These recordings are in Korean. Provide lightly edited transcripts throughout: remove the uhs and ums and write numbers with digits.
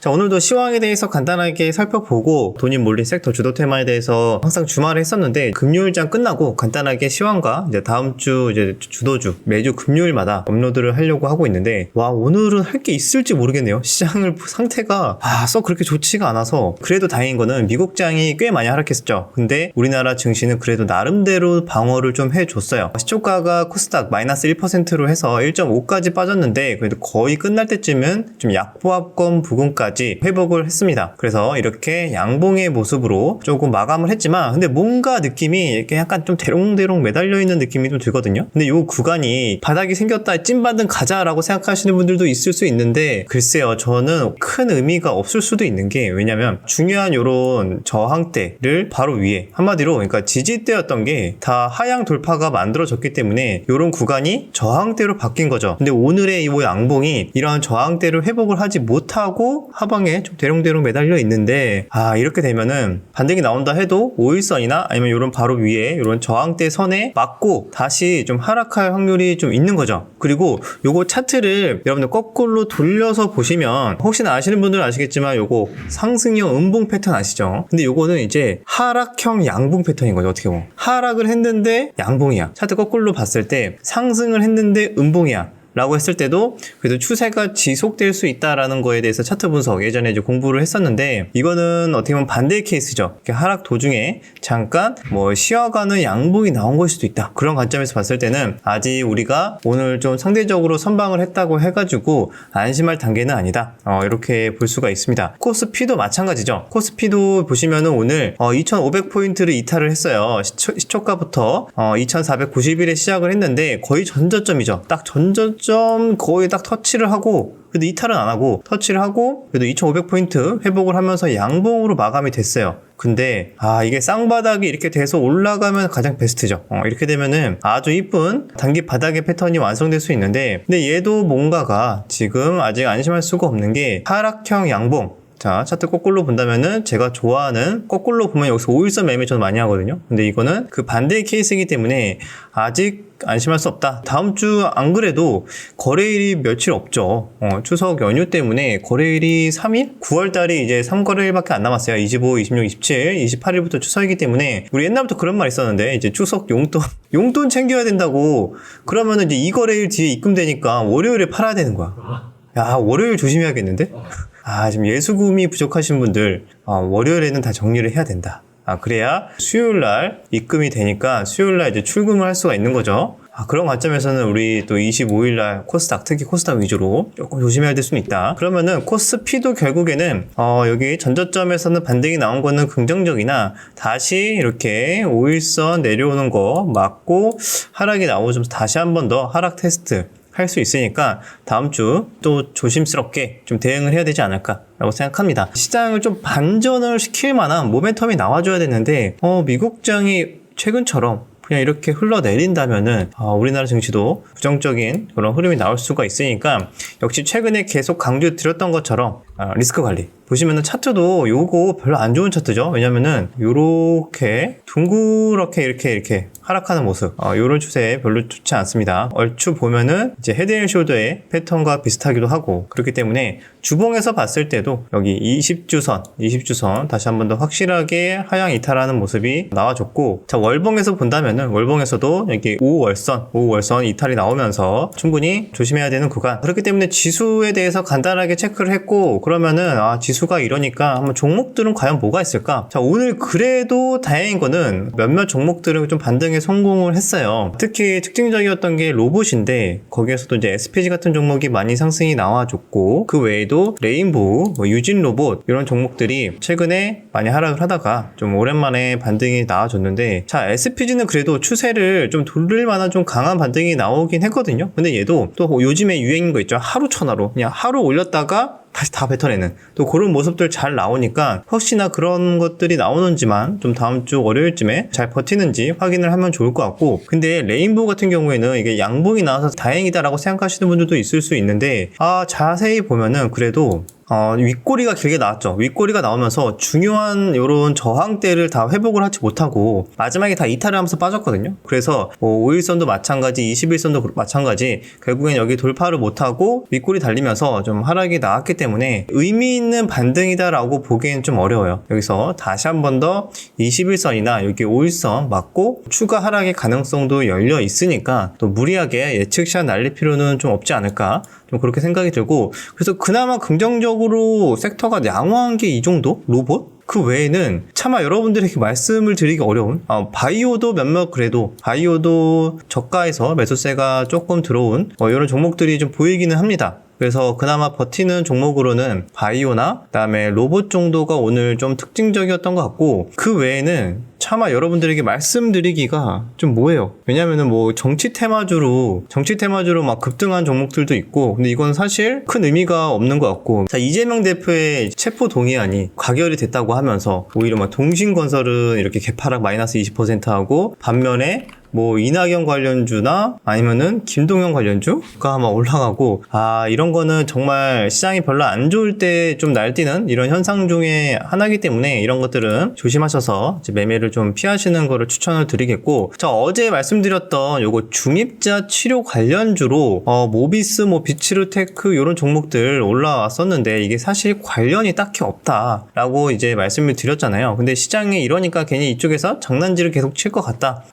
자, 오늘도 시황에 대해서 간단하게 살펴보고 돈이 몰린 섹터 주도 테마에 대해서 항상 주말에 했었는데 금요일장 끝나고 간단하게 시황과 이제 다음 주 이제 주도주 매주 금요일마다 업로드를 하려고 하고 있는데 와, 오늘은 할 게 있을지 모르겠네요. 시장 상태가 썩 그렇게 좋지가 않아서 그래도 다행인 거는 미국장이 꽤 많이 하락했었죠. 근데 우리나라 증시는 그래도 나름대로 방어를 좀 해줬어요. 시초가가 코스닥 마이너스 1%로 해서 1.5까지 빠졌는데 그래도 거의 끝날 때쯤은 좀 약보합권 부근까지 회복을 했습니다. 그래서 이렇게 양봉의 모습으로 조금 마감을 했지만 근데 뭔가 느낌이 이렇게 약간 좀 대롱대롱 매달려 있는 느낌이 좀 들거든요. 근데 이 구간이 바닥이 생겼다 찐반등 가자라고 생각하시는 분들도 있을 수 있는데 글쎄요, 저는 큰 의미가 없을 수도 있는 게 왜냐면 중요한 요런 저항대를 바로 위에 한마디로 그러니까 지지대였던 게 다 하향 돌파가 만들어졌기 때문에 요런 구간이 저항대로 바뀐 거죠. 근데 오늘의 이 양봉이 이런 저항대를 회복을 하지 못하고 하방에 좀 대롱대롱 매달려 있는데 이렇게 되면은 반등이 나온다 해도 5일선이나 아니면 요런 바로 위에 요런 저항대 선에 맞고 다시 좀 하락할 확률이 좀 있는 거죠. 그리고 요거 차트를 여러분들 거꾸로 돌려서 보시면 혹시나 아시는 분들은 아시겠지만 요거 상승형 음봉 패턴 아시죠? 근데 요거는 이제 하락형 양봉 패턴인 거죠. 어떻게 보면 하락을 했는데 양봉이야. 차트 거꾸로 봤을 때 상승을 했는데 음봉이야 라고 했을 때도 그래도 추세가 지속될 수 있다라는 거에 대해서 차트 분석 예전에 이제 공부를 했었는데 이거는 어떻게 보면 반대의 케이스죠. 이렇게 하락 도중에 잠깐 쉬어가는 양봉이 나온 걸 수도 있다. 그런 관점에서 봤을 때는 아직 우리가 오늘 좀 상대적으로 선방을 했다고 해가지고 안심할 단계는 아니다. 이렇게 볼 수가 있습니다. 코스피도 마찬가지죠. 코스피도 보시면은 오늘 2500포인트를 이탈을 했어요. 시초가부터 2491에 시작을 했는데 거의 전저점이죠. 딱 전저점 거의 딱 터치를 하고 그래도 이탈은 안 하고 터치를 하고 그래도 2500포인트 회복을 하면서 양봉으로 마감이 됐어요. 근데 이게 쌍바닥이 이렇게 돼서 올라가면 가장 베스트죠. 이렇게 되면은 아주 이쁜 단기 바닥의 패턴이 완성될 수 있는데 근데 얘도 뭔가가 지금 아직 안심할 수가 없는 게 하락형 양봉. 자, 차트 거꾸로 본다면은 제가 좋아하는 거꾸로 보면 여기서 5일선 매매 저는 많이 하거든요. 근데 이거는 그 반대의 케이스이기 때문에 아직 안심할 수 없다. 다음 주 안 그래도 거래일이 며칠 없죠. 추석 연휴 때문에 거래일이 3일? 9월달이 이제 3거래일밖에 안 남았어요. 25, 26, 27, 28일부터 추석이기 때문에 우리 옛날부터 그런 말 있었는데 이제 추석 용돈 챙겨야 된다고 그러면은 이제 이 거래일 뒤에 입금되니까 월요일에 팔아야 되는 거야. 야, 월요일 조심해야겠는데? 지금 예수금이 부족하신 분들 월요일에는 다 정리를 해야 된다. 그래야 수요일날 입금이 되니까 수요일날 이제 출금을 할 수가 있는 거죠. 그런 관점에서는 우리 또 25일날 코스닥, 특히 코스닥 위주로 조금 조심해야 될 수는 있다. 그러면은 코스피도 결국에는 여기 전저점에서는 반등이 나온 거는 긍정적이나 다시 이렇게 5일선 내려오는 거 맞고 하락이 나오면 다시 한 번 더 하락 테스트 할 수 있으니까 다음 주 또 조심스럽게 좀 대응을 해야 되지 않을까라고 생각합니다. 시장을 좀 반전을 시킬 만한 모멘텀이 나와줘야 되는데 미국장이 최근처럼 그냥 이렇게 흘러내린다면은 우리나라 증시도 부정적인 그런 흐름이 나올 수가 있으니까 역시 최근에 계속 강조드렸던 것처럼 리스크 관리 보시면은 차트도 요거 별로 안 좋은 차트죠. 왜냐면은 요렇게 둥그렇게 이렇게 하락하는 모습 요런 추세 별로 좋지 않습니다. 얼추 보면은 이제 헤드앤숄더의 패턴과 비슷하기도 하고 그렇기 때문에 주봉에서 봤을 때도 여기 20주선 다시 한 번 더 확실하게 하향 이탈하는 모습이 나와줬고 자, 월봉에서 본다면은 월봉에서도 여기 5월선 이탈이 나오면서 충분히 조심해야 되는 구간. 그렇기 때문에 지수에 대해서 간단하게 체크를 했고 그러면은 지수가 이러니까 한번 종목들은 과연 뭐가 있을까? 자, 오늘 그래도 다행인 거는 몇몇 종목들은 좀 반등에 성공을 했어요. 특히 특징적이었던 게 로봇인데 거기에서도 이제 SPG 같은 종목이 많이 상승이 나와줬고 그 외에도 레인보우, 유진 로봇 이런 종목들이 최근에 많이 하락을 하다가 좀 오랜만에 반등이 나와줬는데 자, SPG는 그래도 추세를 좀 돌릴 만한 좀 강한 반등이 나오긴 했거든요. 근데 얘도 또 요즘에 유행인 거 있죠. 하루 천하로 그냥 하루 올렸다가 다시 다 뱉어내는 또 그런 모습들 잘 나오니까 혹시나 그런 것들이 나오는지만 좀 다음 주 월요일쯤에 잘 버티는지 확인을 하면 좋을 것 같고 근데 레인보우 같은 경우에는 이게 양봉이 나와서 다행이다라고 생각하시는 분들도 있을 수 있는데 자세히 보면은 그래도 윗꼬리가 길게 나왔죠. 윗꼬리가 나오면서 중요한 요런 저항대를 다 회복을 하지 못하고 마지막에 다 이탈을 하면서 빠졌거든요. 그래서 뭐 5일선도 마찬가지, 21선도 마찬가지, 결국엔 여기 돌파를 못하고 윗꼬리 달리면서 좀 하락이 나왔기 때문에 의미 있는 반등이다라고 보기엔 좀 어려워요. 여기서 다시 한 번 더 21선이나 여기 5일선 맞고 추가 하락의 가능성도 열려 있으니까 또 무리하게 예측샷 날릴 필요는 좀 없지 않을까, 좀 그렇게 생각이 들고, 그래서 그나마 긍정적으로 섹터가 양호한 게 이 정도? 로봇? 그 외에는 차마 여러분들에게 말씀을 드리기 어려운 바이오도 몇몇, 그래도 바이오도 저가에서 매수세가 조금 들어온 이런 종목들이 좀 보이기는 합니다. 그래서 그나마 버티는 종목으로는 바이오나 그다음에 로봇 정도가 오늘 좀 특징적이었던 것 같고, 그 외에는 차마 여러분들에게 말씀드리기가 좀 뭐예요. 왜냐면은 뭐 정치 테마주로 막 급등한 종목들도 있고, 근데 이건 사실 큰 의미가 없는 것 같고, 자, 이재명 대표의 체포 동의안이 가결이 됐다고 하면서 오히려 막 동신건설은 이렇게 개파락 마이너스 20% 하고, 반면에 뭐 이낙연 관련주나 아니면은 김동연 관련주가 막 올라가고, 이런 거는 정말 시장이 별로 안 좋을 때 좀 날뛰는 이런 현상 중에 하나이기 때문에 이런 것들은 조심하셔서 이제 매매를 좀 피하시는 거를 추천을 드리겠고, 자, 어제 말씀드렸던 요거 중입자 치료 관련주로 모비스, 뭐 비츠루테크 이런 종목들 올라왔었는데 이게 사실 관련이 딱히 없다라고 이제 말씀을 드렸잖아요. 근데 시장이 이러니까 괜히 이쪽에서 장난질을 계속 칠 것 같다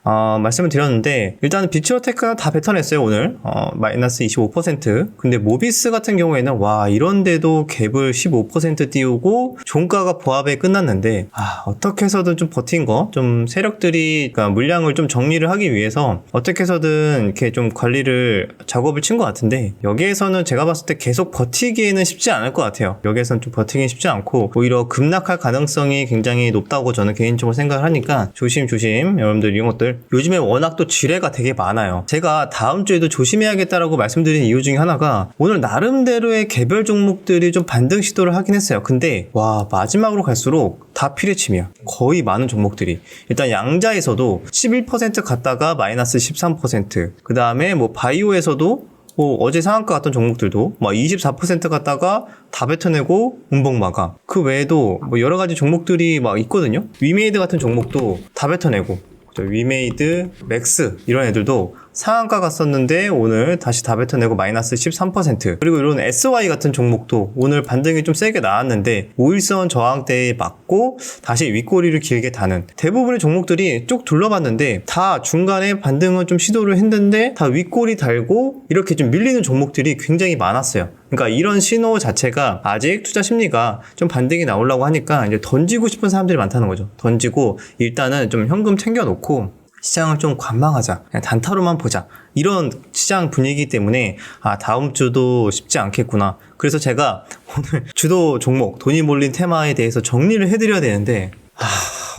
말씀을 드렸는데, 일단은 비츠루테크가 다 뱉어냈어요 오늘. 마이너스 25%. 근데 모비스 같은 경우에는 와, 이런데도 갭을 15% 띄우고 종가가 보합에 끝났는데, 어떻게 해서든 좀 버틴 거, 좀 세력들이 그러니까 물량을 좀 정리를 하기 위해서 어떻게 해서든 이렇게 좀 관리를 작업을 친 것 같은데, 여기에서는 제가 봤을 때 계속 버티기에는 쉽지 않을 것 같아요. 여기에서는 좀 버티기는 쉽지 않고 오히려 급락할 가능성이 굉장히 높다고 저는 개인적으로 생각을 하니까 조심조심 여러분들 이런 것들, 요즘에 워낙 또 지뢰가 되게 많아요. 제가 다음 주에도 조심해야겠다라고 말씀드린 이유 중에 하나가 오늘 나름대로의 개별 종목들이 좀 반등 시도를 하긴 했어요. 근데 와, 마지막으로 갈수록 다 피레침이야. 거의 많은 종목들이. 일단 양자에서도 11% 갔다가 마이너스 13%, 그 다음에 뭐 바이오에서도 뭐 어제 상한가 갔던 종목들도 막 24% 갔다가 다 뱉어내고 운봉 마감. 그 외에도 뭐 여러 가지 종목들이 막 있거든요. 위메이드 같은 종목도 다 뱉어내고, 위메이드, 맥스 이런 애들도 상한가 갔었는데 오늘 다시 다 뱉어내고 마이너스 13%. 그리고 이런 SY 같은 종목도 오늘 반등이 좀 세게 나왔는데 5일선 저항대에 맞고 다시 윗꼬리를 길게 다는, 대부분의 종목들이 쭉 둘러봤는데 다 중간에 반등을 좀 시도를 했는데 다 윗꼬리 달고 이렇게 좀 밀리는 종목들이 굉장히 많았어요. 그러니까 이런 신호 자체가 아직 투자 심리가 좀 반등이 나오려고 하니까 이제 던지고 싶은 사람들이 많다는 거죠. 던지고 일단은 좀 현금 챙겨놓고 시장을 좀 관망하자, 그냥 단타로만 보자, 이런 시장 분위기 때문에 다음 주도 쉽지 않겠구나. 그래서 제가 오늘 주도 종목, 돈이 몰린 테마에 대해서 정리를 해드려야 되는데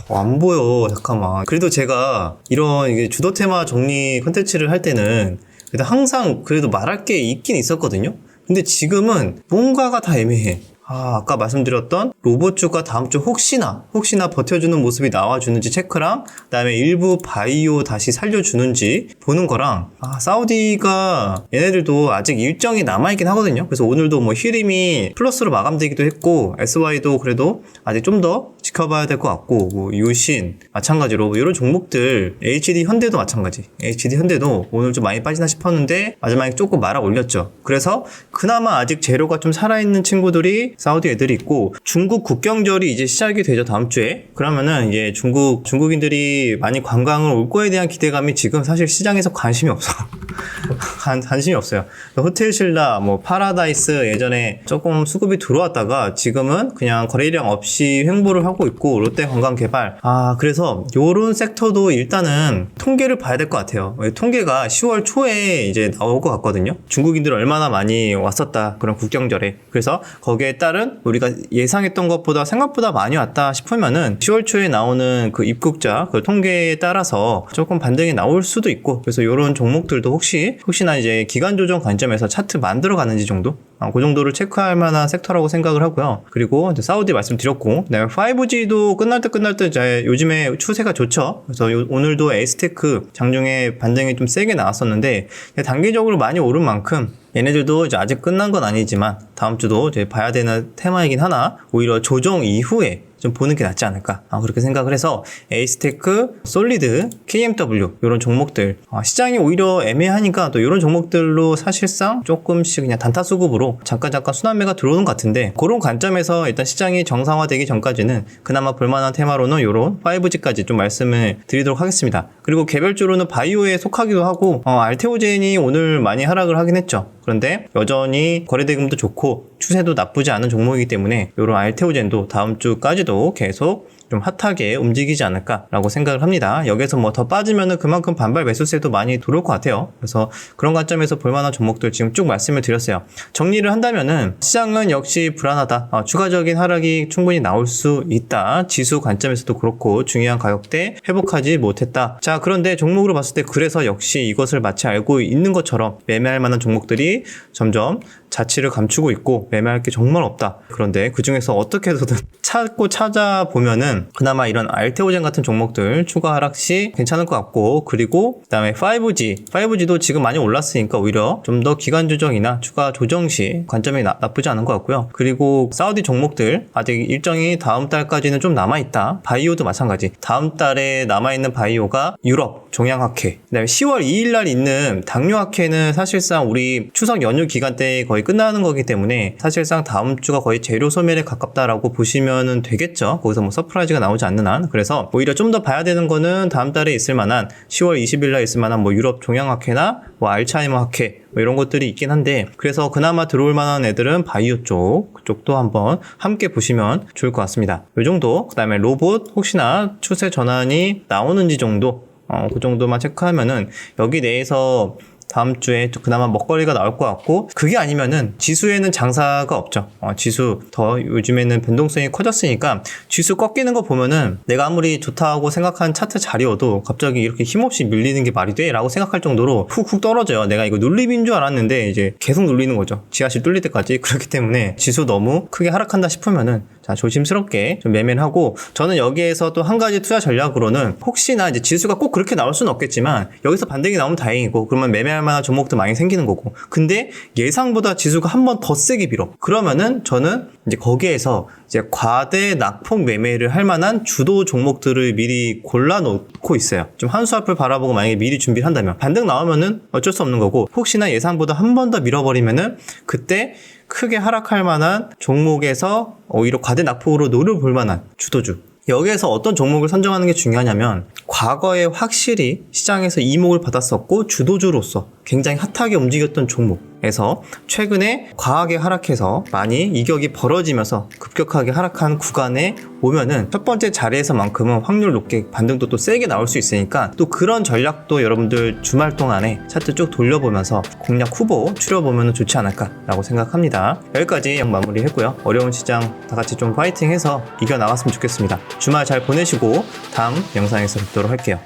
안 보여. 잠깐만. 그래도 제가 이런 이게 주도 테마 정리 컨텐츠를 할 때는 그래도 항상 그래도 말할 게 있긴 있었거든요. 근데 지금은 뭔가가 다 애매해. 아까 말씀드렸던 로봇주가 다음 주 혹시나 버텨주는 모습이 나와주는지 체크랑, 그 다음에 일부 바이오 다시 살려주는지 보는 거랑, 사우디가 얘네들도 아직 일정이 남아있긴 하거든요. 그래서 오늘도 뭐 히림이 플러스로 마감되기도 했고, SY도 그래도 아직 좀 더 지켜봐야 될 것 같고, 뭐 유신 마찬가지로 뭐 이런 종목들, HD 현대도 마찬가지. HD 현대도 오늘 좀 많이 빠지나 싶었는데 마지막에 조금 말아 올렸죠. 그래서 그나마 아직 재료가 좀 살아있는 친구들이 사우디 애들이 있고, 중국 국경절이 이제 시작이 되죠 다음 주에. 그러면은 이제 중국인들이 많이 관광을 올 거에 대한 기대감이 지금 사실 시장에서 관심이 없어. 관심이 없어요. 호텔 신라, 뭐 파라다이스 예전에 조금 수급이 들어왔다가 지금은 그냥 거래량 없이 횡보를 하고 있고, 롯데 관광개발. 그래서 요런 섹터도 일단은 통계를 봐야 될 것 같아요. 통계가 10월 초에 이제 나올 것 같거든요. 중국인들 얼마나 많이 왔었다, 그런 국경절에. 그래서 거기에 따른 우리가 예상했던 것보다 생각보다 많이 왔다 싶으면은 10월 초에 나오는 그 입국자 그 통계에 따라서 조금 반등이 나올 수도 있고, 그래서 요런 종목들도 혹시나 이제 기간 조정 관점에서 차트 만들어 가는지 정도? 그 정도를 체크할 만한 섹터라고 생각을 하고요. 그리고 사우디 말씀드렸고, 그다음에 5G도 끝날 때 이제 요즘에 추세가 좋죠. 그래서 오늘도 에이스테크 장중에 반등이 좀 세게 나왔었는데 단기적으로 많이 오른 만큼 얘네들도 이제 아직 끝난 건 아니지만 다음 주도 이제 봐야 되는 테마이긴 하나 오히려 조정 이후에 좀 보는 게 낫지 않을까 그렇게 생각을 해서 에이스테크, 솔리드, KMW 이런 종목들 시장이 오히려 애매하니까 또 이런 종목들로 사실상 조금씩 그냥 단타 수급으로 잠깐 순환매가 들어오는 것 같은데 그런 관점에서 일단 시장이 정상화되기 전까지는 그나마 볼만한 테마로는 이런 5G까지 좀 말씀을 드리도록 하겠습니다. 그리고 개별주로는 바이오에 속하기도 하고 알테오젠이 오늘 많이 하락을 하긴 했죠. 그런데 여전히 거래대금도 좋고 추세도 나쁘지 않은 종목이기 때문에 이런 알테오젠도 다음 주까지도 계속 좀 핫하게 움직이지 않을까라고 생각을 합니다. 여기서 뭐 더 빠지면은 그만큼 반발 매수세도 많이 들어올 것 같아요. 그래서 그런 관점에서 볼만한 종목들 지금 쭉 말씀을 드렸어요. 정리를 한다면은 시장은 역시 불안하다. 추가적인 하락이 충분히 나올 수 있다. 지수 관점에서도 그렇고 중요한 가격대 회복하지 못했다. 자, 그런데 종목으로 봤을 때 그래서 역시 이것을 마치 알고 있는 것처럼 매매할 만한 종목들이 점점 자취를 감추고 있고 매매할 게 정말 없다. 그런데 그 중에서 어떻게 해서든 찾아보면은 그나마 이런 알테오젠 같은 종목들 추가 하락 시 괜찮을 것 같고 그리고 그다음에 5G도 지금 많이 올랐으니까 오히려 좀 더 기간 조정이나 추가 조정 시 관점이 나쁘지 않은 것 같고요. 그리고 사우디 종목들 아직 일정이 다음 달까지는 좀 남아있다. 바이오도 마찬가지. 다음 달에 남아있는 바이오가 유럽 종양학회 그다음에 10월 2일 날 있는 당뇨학회는 사실상 우리 추석 연휴 기간 때 거의 끝나는 거기 때문에 사실상 다음 주가 거의 재료 소멸에 가깝다라고 보시면 되겠죠. 거기서 뭐 서프라이즈가 나오지 않는 한. 그래서 오히려 좀 더 봐야 되는 거는 다음 달에 있을 만한 10월 20일 날 있을 만한 뭐 유럽 종양학회나 뭐 알츠하이머 학회 뭐 이런 것들이 있긴 한데 그래서 그나마 들어올 만한 애들은 바이오 그쪽도 한번 함께 보시면 좋을 것 같습니다. 이 정도. 그다음에 로봇 혹시나 추세 전환이 나오는지 정도 그 정도만 체크하면은 여기 내에서 다음 주에 그나마 먹거리가 나올 것 같고 그게 아니면은 지수에는 장사가 없죠. 지수 더 요즘에는 변동성이 커졌으니까 지수 꺾이는 거 보면은 내가 아무리 좋다고 생각한 차트 자리여도 갑자기 이렇게 힘없이 밀리는 게 말이 돼? 라고 생각할 정도로 훅훅 떨어져요. 내가 이거 눌림인 줄 알았는데 이제 계속 눌리는 거죠. 지하실 뚫릴 때까지. 그렇기 때문에 지수 너무 크게 하락한다 싶으면은 자, 조심스럽게 좀 매매를 하고 저는 여기에서 또 한 가지 투자 전략으로는 혹시나 이제 지수가 꼭 그렇게 나올 수는 없겠지만 여기서 반등이 나오면 다행이고 그러면 매매할 만한 종목도 많이 생기는 거고 근데 예상보다 지수가 한 번 더 세게 밀어 그러면은 저는 이제 거기에서 이제 과대 낙폭 매매를 할 만한 주도 종목들을 미리 골라놓고 있어요. 좀 한 수 앞을 바라보고 만약에 미리 준비를 한다면 반등 나오면은 어쩔 수 없는 거고 혹시나 예상보다 한 번 더 밀어버리면은 그때 크게 하락할 만한 종목에서 오히려 과대 낙폭으로 노려볼 만한 주도주 여기에서 어떤 종목을 선정하는 게 중요하냐면 과거에 확실히 시장에서 이목을 받았었고 주도주로서 굉장히 핫하게 움직였던 종목에서 최근에 과하게 하락해서 많이 이격이 벌어지면서 급격하게 하락한 구간에 오면은 첫 번째 자리에서만큼은 확률 높게 반등도 또 세게 나올 수 있으니까 또 그런 전략도 여러분들 주말 동안에 차트 쭉 돌려보면서 공략 후보 추려보면 좋지 않을까라고 생각합니다. 여기까지 마무리 했고요. 어려운 시장 다 같이 좀 파이팅해서 이겨나갔으면 좋겠습니다. 주말 잘 보내시고 다음 영상에서 뵙도록 할게요.